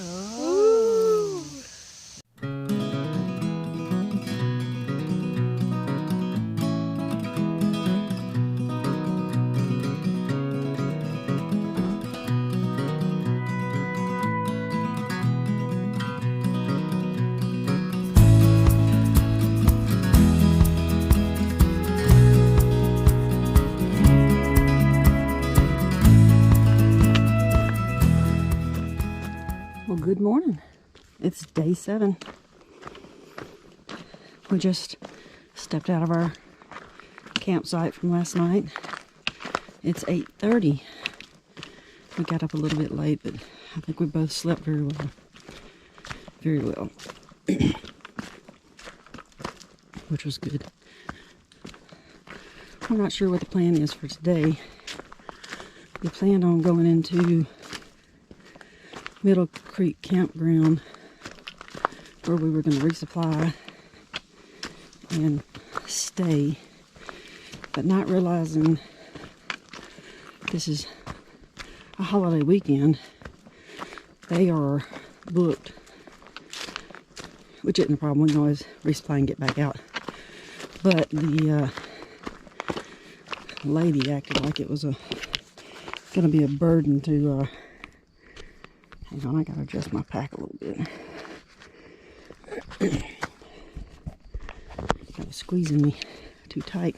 Oh. Well, good morning. It's day 7. We just stepped out of our campsite from last night. It's 8:30. We got up a little bit late, but I think we both slept very well. Very well. Which was good. I'm not sure what the plan is for today. We planned on going into Middle Creek Campground where we were going to resupply and stay, but not realizing this is a holiday weekend. They are booked, which isn't a problem. We can always resupply and get back out. But the lady acted like it was going to be a burden to hang on, I gotta adjust my pack a little bit. Kind of squeezing me too tight.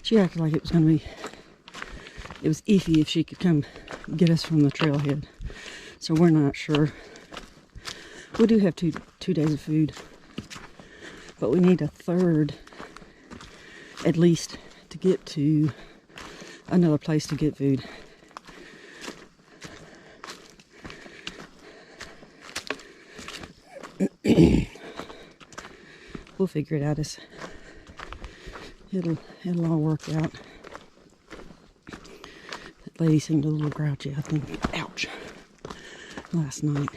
She acted like it was iffy if she could come get us from the trailhead. So we're not sure. We do have two days of food, but we need a third at least to get to another place to get food. We'll figure it out. It'll all work out. That lady seemed a little grouchy, I think. Ouch. Last night.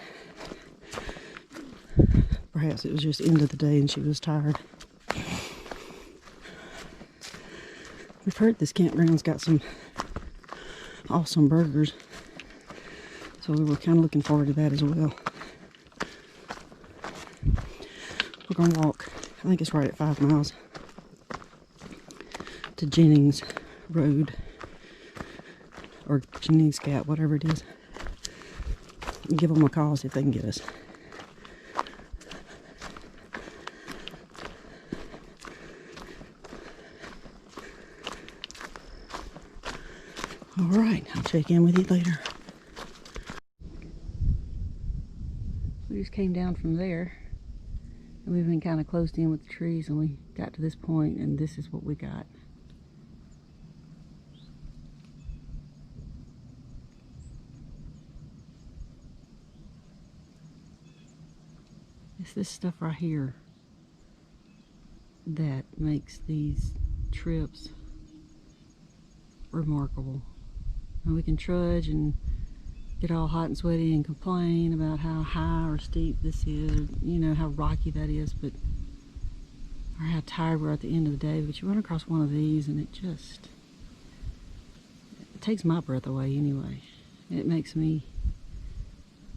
Perhaps it was just end of the day and she was tired. We've heard this campground's got some awesome burgers, so we were kind of looking forward to that as well. We're going to walk, I think it's right at 5 miles, to Jennings Road, or Jennings Gap, whatever it is, and give them a call, see if they can get us. Alright, I'll check in with you later. We just came down from there. And we've been kind of closed in with the trees, and we got to this point, and this is what we got. It's this stuff right here that makes these trips remarkable. And we can trudge and get all hot and sweaty and complain about how high or steep this is, or, you know, how rocky that is, but or how tired we're at the end of the day. But you run across one of these and it takes my breath away anyway. It makes me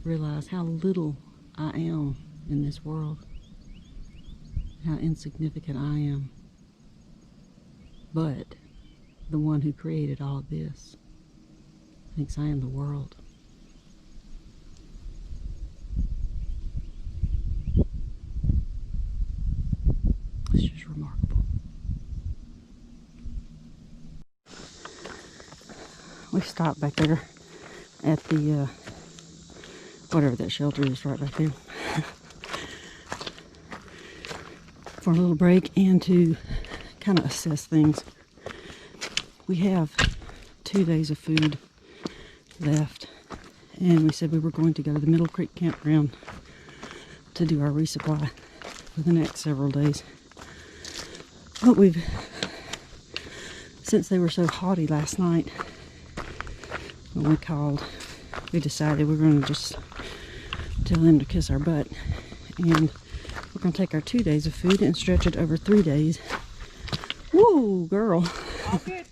realize how little I am in this world, how insignificant I am. But the one who created all of this thinks I am the world. It's just remarkable. We stopped back there at the whatever that shelter is right back there for a little break and to kind of assess things. We have 2 days of food left, and we said we were going to go to the Middle Creek Campground to do our resupply for the next several days. But since they were so haughty last night when we called, we decided we were going to just tell them to kiss our butt, and we're going to take our 2 days of food and stretch it over 3 days. Woo, girl. All good.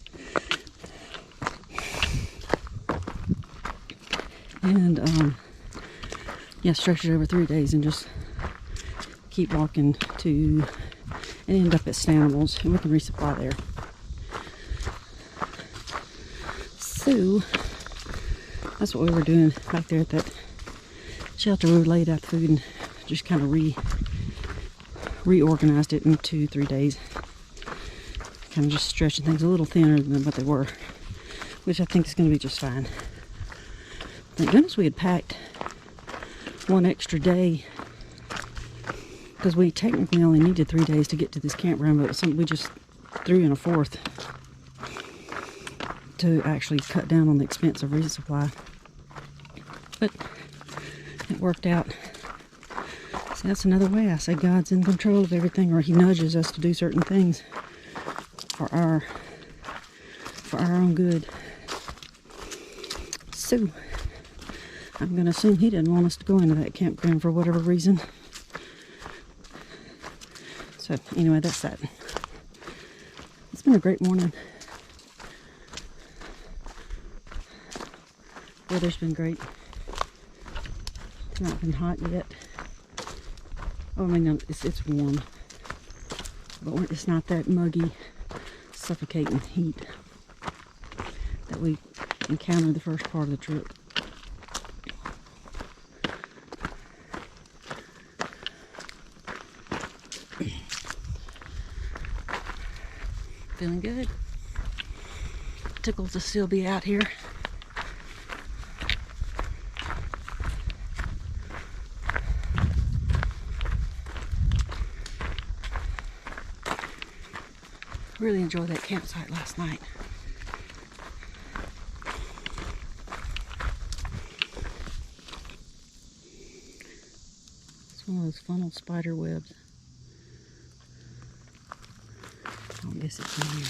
And yeah, stretch it over 3 days and just keep walking to and end up at Stanimals, and we can resupply there. So that's what we were doing back there at that shelter. We laid out the food and just kind of reorganized it in 2-3 days. Kind of just stretching things a little thinner than what they were, which I think is going to be just fine. Thank goodness we had packed one extra day, because we technically only needed 3 days to get to this campground, but it was something we just threw in a fourth to actually cut down on the expense of resupply. But it worked out. So that's another way I say God's in control of everything, or He nudges us to do certain things for our own good. So I'm going to assume He didn't want us to go into that campground for whatever reason. So anyway, that's that. It's been a great morning. Weather's been great. It's not been hot yet. Oh, I mean, it's warm, but it's not that muggy, suffocating heat that we encountered the first part of the trip. Feeling good. Tickled to still be out here. Really enjoyed that campsite last night. It's one of those funnel spider webs. I guess it's in here.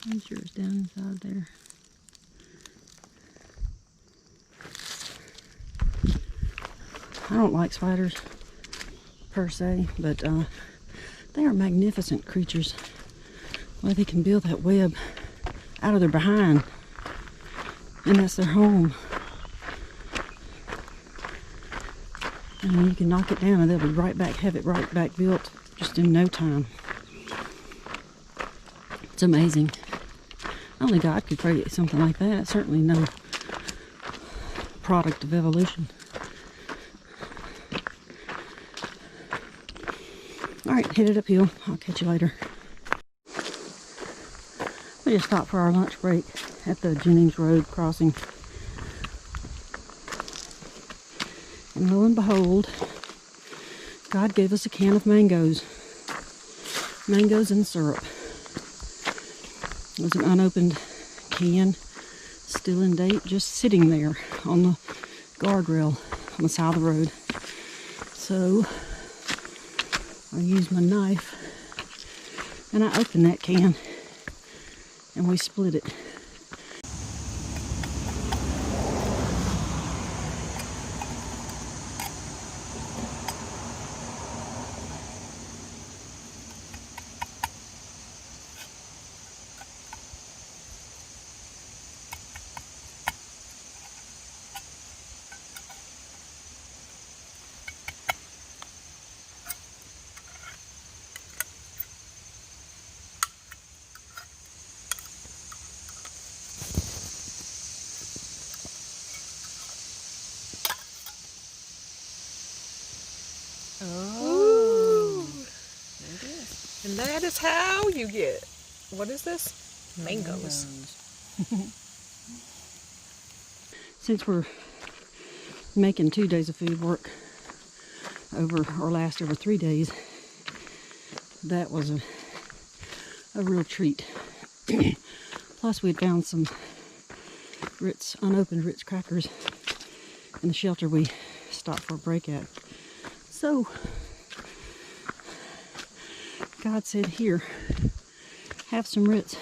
I'm sure it's down inside there. I don't like spiders per se, but they are magnificent creatures. Well, they can build that web out of their behind, and that's their home. And you can knock it down and they'll be right back, have it right back built just in no time. It's amazing. Only God could create something like that. Certainly no product of evolution. Alright, headed uphill. I'll catch you later. We just stopped for our lunch break at the Jennings Road crossing. And lo and behold, God gave us a can of mangoes. Mangoes and syrup. It was an unopened can, still in date, just sitting there on the guardrail on the side of the road. So I used my knife and I opened that can and we split it. Oh, there it is. And that is how you get, what is this? Mangoes. Since we're making 2 days of food work last over 3 days, that was a real treat. Plus we had found some unopened Ritz crackers in the shelter we stopped for a break at. So God said, here, have some Ritz,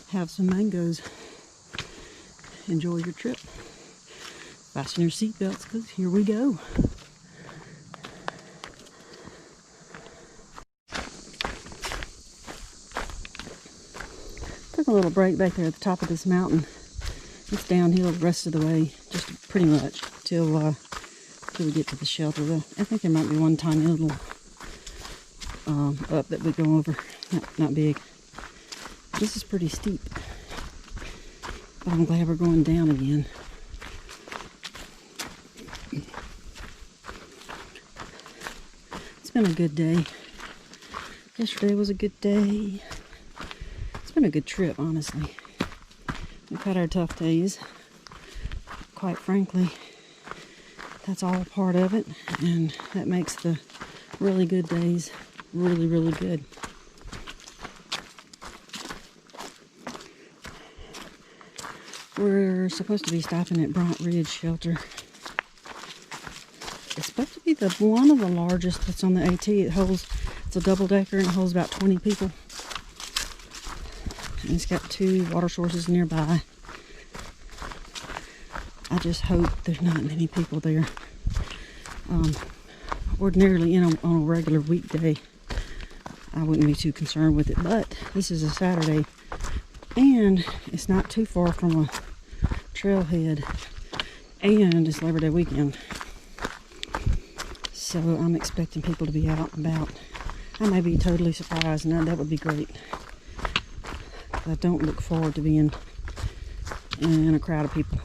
have some mangoes, enjoy your trip. Fasten your seatbelts, because here we go. Took a little break back there at the top of this mountain It's downhill the rest of the way, just pretty much till we get to the shelter. I think there might be one tiny little up that we go over. Not big. This is pretty steep, but I'm glad we're going down again. It's been a good day. Yesterday was a good day. It's been a good trip, honestly. We've had our tough days. Quite frankly, that's all part of it, and that makes the really good days really, really good. We're supposed to be stopping at Bryant Ridge Shelter. It's supposed to be one of the largest that's on the AT. It's a double-decker and it holds about 20 people. And it's got 2 water sources nearby. I just hope there's not many people there. Ordinarily, on a regular weekday, I wouldn't be too concerned with it. But this is a Saturday, and it's not too far from a trailhead, and it's Labor Day weekend. So I'm expecting people to be out and about. I may be totally surprised, and that would be great. I don't look forward to being in a crowd of people.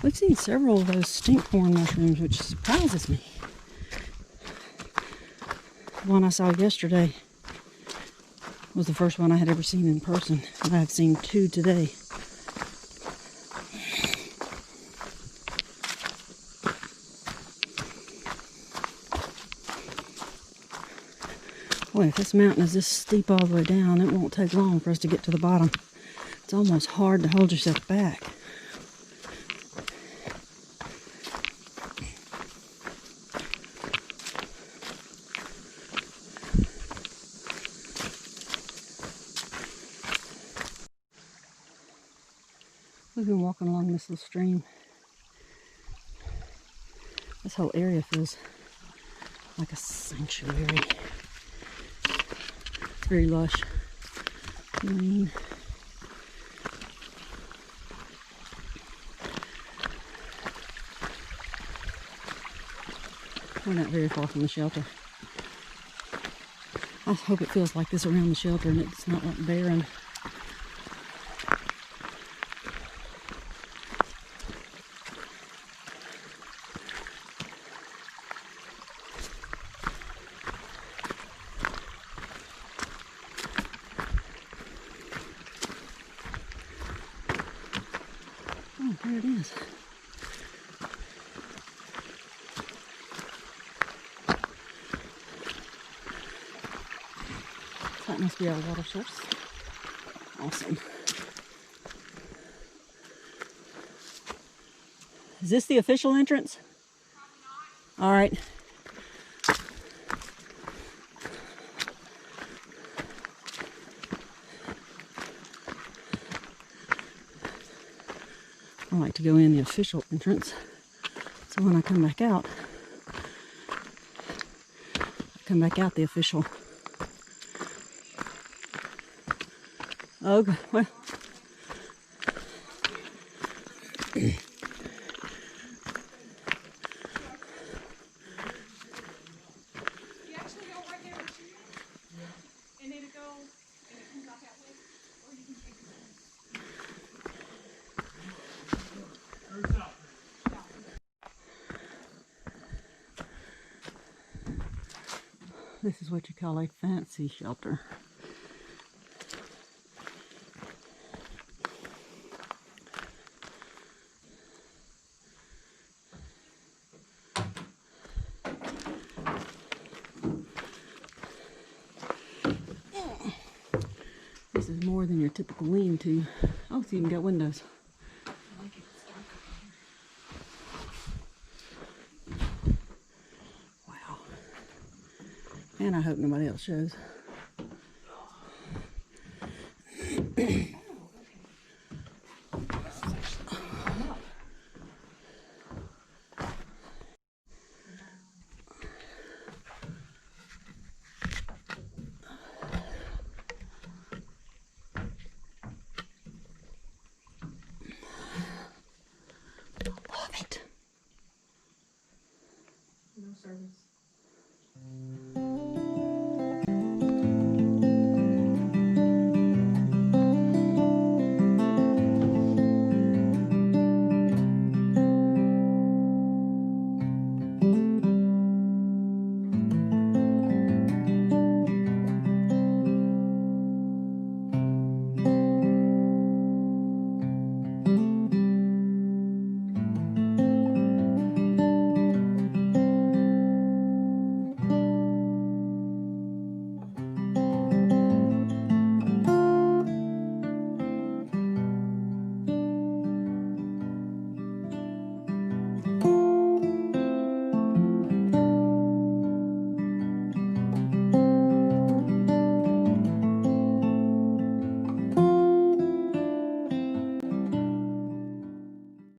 We've seen several of those stinkhorn mushrooms, which surprises me. The one I saw yesterday was the first one I had ever seen in person. And I've seen 2 today. Boy, if this mountain is this steep all the way down, it won't take long for us to get to the bottom. It's almost hard to hold yourself back. We've been walking along this little stream. This whole area feels like a sanctuary. It's very lush, green. We're not very far from the shelter. I hope it feels like this around the shelter and it's not like barren. Oh, there it is. That must be our water source. Awesome. Is this the official entrance? All right. I like to go in the official entrance, so when I come back out the official. Okay, well. This is what you call a fancy shelter. This is more than your typical lean-to. Oh, it's even got windows. Wow. And I hope nobody else shows. service.